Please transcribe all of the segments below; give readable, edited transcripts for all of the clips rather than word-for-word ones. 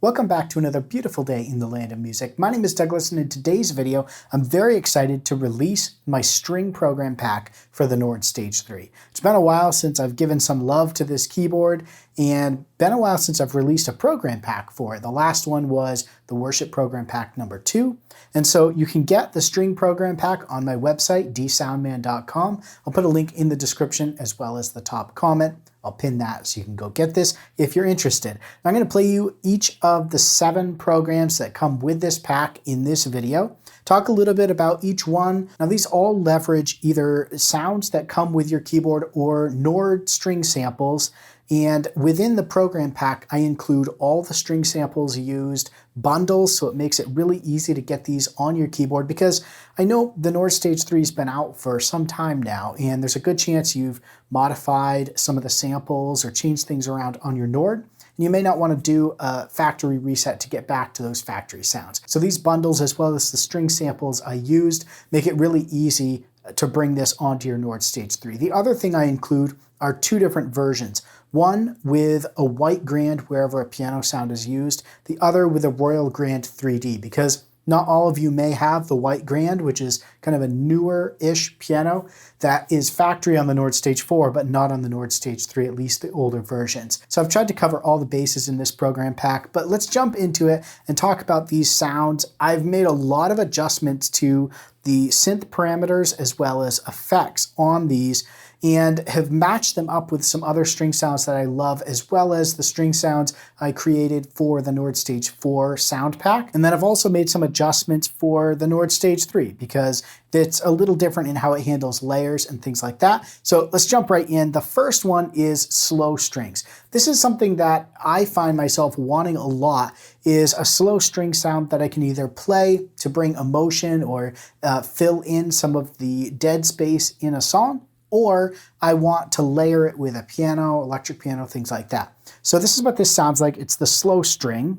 Welcome back to another beautiful day in the land of music. My name is Douglas, and in today's video, I'm very excited to release my string program pack for the Nord Stage 3. It's been a while since I've given some love to this keyboard, and been a while since I've released a program pack for it. The last one was the Worship Program Pack number 2. And so you can get the string program pack on my website, DSoundman.com. I'll put a link in the description as well as the top comment. I'll pin that so you can go get this if you're interested. I'm going to play you each of the 7 programs that come with this pack in this video. Talk a little bit about each one. Now these all leverage either sounds that come with your keyboard or Nord string samples. And within the program pack, I include all the string samples used, bundles, so it makes it really easy to get these on your keyboard, because I know the Nord Stage 3 has been out for some time now, and there's a good chance you've modified some of the samples or changed things around on your Nord. And you may not want to do a factory reset to get back to those factory sounds. So these bundles, as well as the string samples I used, make it really easy to bring this onto your Nord Stage 3. The other thing I include are 2 different versions. One with a white grand wherever a piano sound is used, the other with a Royal Grand 3D, because not all of you may have the white grand, which is kind of a newer-ish piano that is factory on the Nord Stage 4, but not on the Nord Stage 3, at least the older versions. So I've tried to cover all the bases in this program pack, but let's jump into it and talk about these sounds. I've made a lot of adjustments to the synth parameters as well as effects on these, and have matched them up with some other string sounds that I love, as well as the string sounds I created for the Nord Stage 4 sound pack. And then I've also made some adjustments for the Nord Stage 3 because it's a little different in how it handles layers and things like that. So let's jump right in. The first one is slow strings. This is something that I find myself wanting a lot, is a slow string sound that I can either play to bring emotion or fill in some of the dead space in a song, or I want to layer it with a piano, electric piano, things like that. So this is what this sounds like. It's the slow string.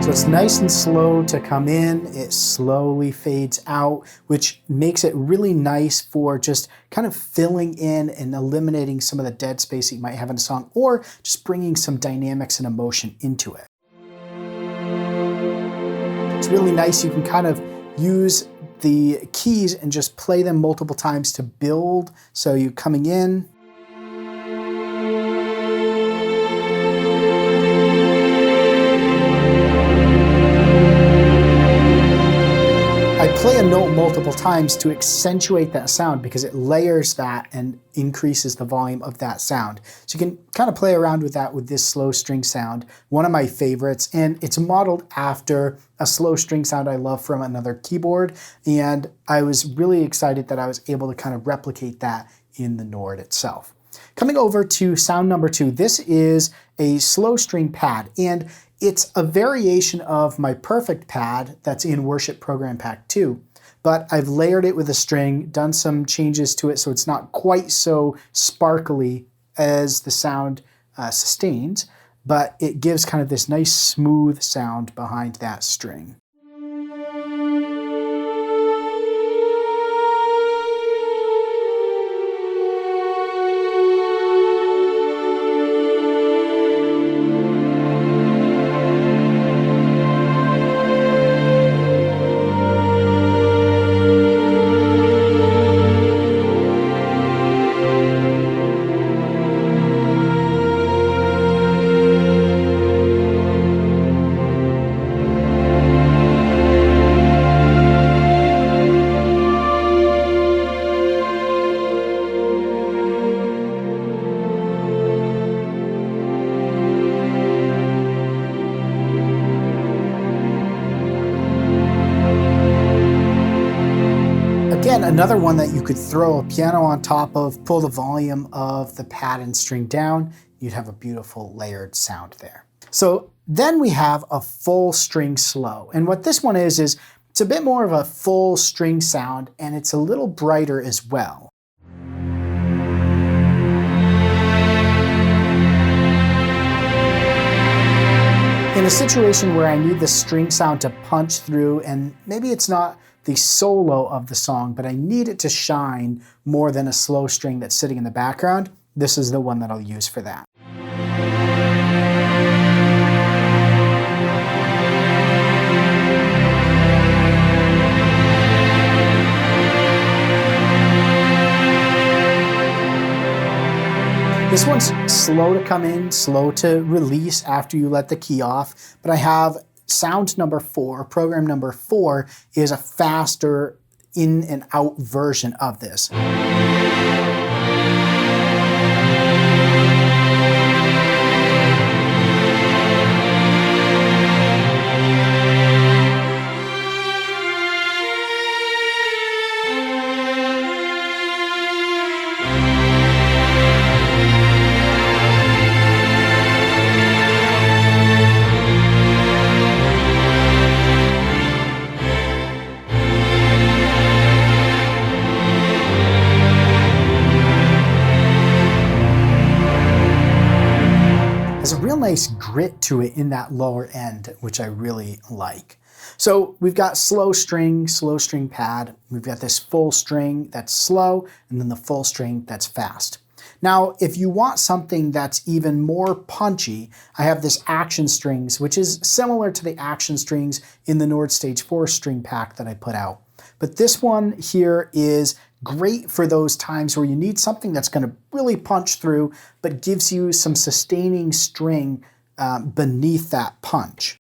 So it's nice and slow to come in, it slowly fades out, which makes it really nice for just kind of filling in and eliminating some of the dead space that you might have in a song, or just bringing some dynamics and emotion into it. It's really nice. You can kind of use the keys and just play them multiple times to build. So you're coming in, I play a note multiple times to accentuate that sound because it layers that and increases the volume of that sound. So you can kind of play around with that with this slow string sound, one of my favorites, and it's modeled after a slow string sound I love from another keyboard, and I was really excited that I was able to kind of replicate that in the Nord itself. Coming over to sound number 2, this is a slow string pad, and it's a variation of my perfect pad that's in Worship Program Pack 2, but I've layered it with a string, done some changes to it so it's not quite so sparkly as the sound sustains, but it gives kind of this nice smooth sound behind that string. Again, another one that you could throw a piano on top of, pull the volume of the pad and string down, you'd have a beautiful layered sound there. So then we have a full string slow. And what this one is It's a bit more of a full string sound, and it's a little brighter as well. In a situation where I need the string sound to punch through, and maybe it's not the solo of the song, but I need it to shine more than a slow string that's sitting in the background, this is the one that I'll use for that. This one's slow to come in, slow to release after you let the key off, but I have sound number 4, program number 4 is a faster in and out version of this. There's a real nice grit to it in that lower end, which I really like. So we've got slow string pad. We've got this full string that's slow, and then the full string that's fast. Now, if you want something that's even more punchy, I have this action strings, which is similar to the action strings in the Nord Stage 4 string pack that I put out. But this one here is great for those times where you need something that's going to really punch through, but gives you some sustaining string beneath that punch.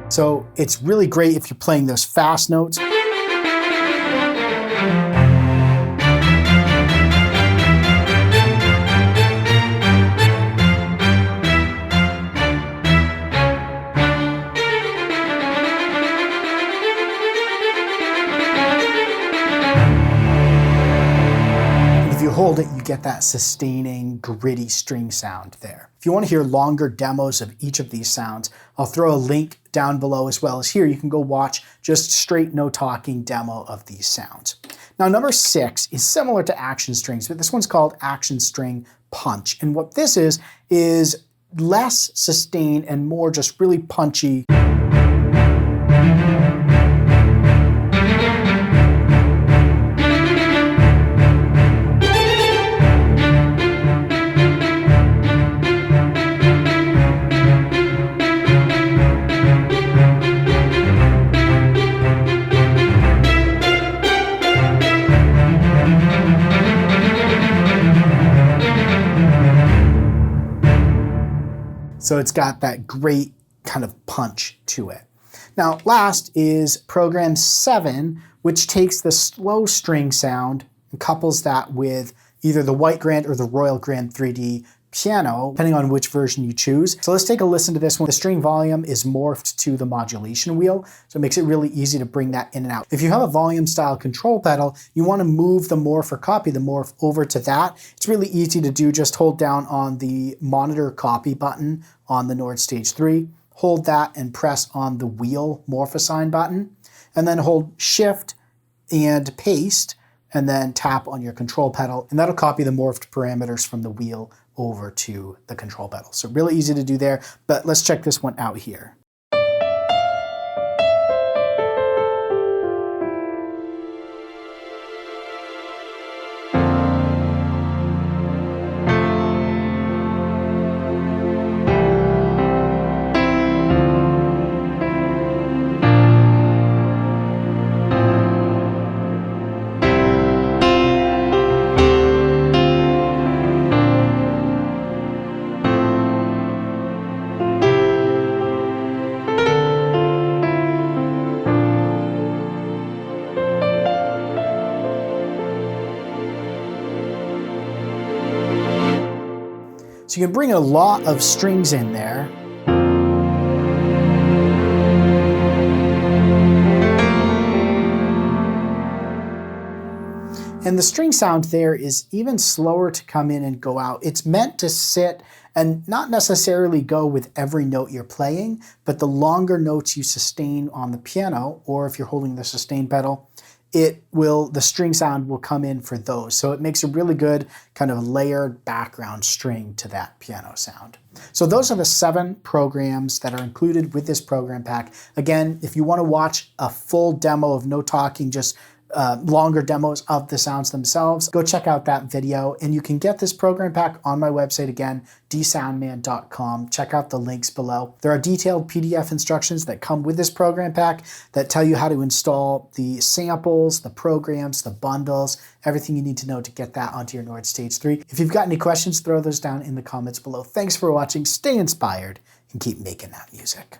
So it's really great if you're playing those fast notes. If you hold it, you get that sustaining, gritty string sound there. If you want to hear longer demos of each of these sounds, I'll throw a link down below as well as here. You can go watch just straight no talking demo of these sounds. Now number 6 is similar to action strings, but this one's called action string punch. And what this is less sustain and more just really punchy. So it's got that great kind of punch to it. Now last is program 7, which takes the slow string sound and couples that with either the White Grand or the Royal Grand 3D piano, depending on which version you choose. So let's take a listen to this one. The string volume is morphed to the modulation wheel, so it makes it really easy to bring that in and out. If you have a volume style control pedal, you want to move the morph or copy the morph over to that. It's really easy to do. Just hold down on the monitor copy button on the Nord Stage 3, hold that and press on the wheel morph assign button, and then hold shift and paste, and then tap on your control pedal, and that'll copy the morphed parameters from the wheel over to the control pedal. So really easy to do there, but let's check this one out here. So you can bring a lot of strings in there. And the string sound there is even slower to come in and go out. It's meant to sit and not necessarily go with every note you're playing, but the longer notes you sustain on the piano, or if you're holding the sustain pedal, the string sound will come in for those. So it makes a really good kind of layered background string to that piano sound. So those are the 7 programs that are included with this program pack. Again, if you want to watch a full demo of no talking, just longer demos of the sounds themselves, go check out that video. And you can get this program pack on my website again, DSoundman.com. Check out the links below. There are detailed PDF instructions that come with this program pack that tell you how to install the samples, the programs, the bundles, everything you need to know to get that onto your Nord Stage 3. If you've got any questions, throw those down in the comments below. Thanks for watching, stay inspired, and keep making that music.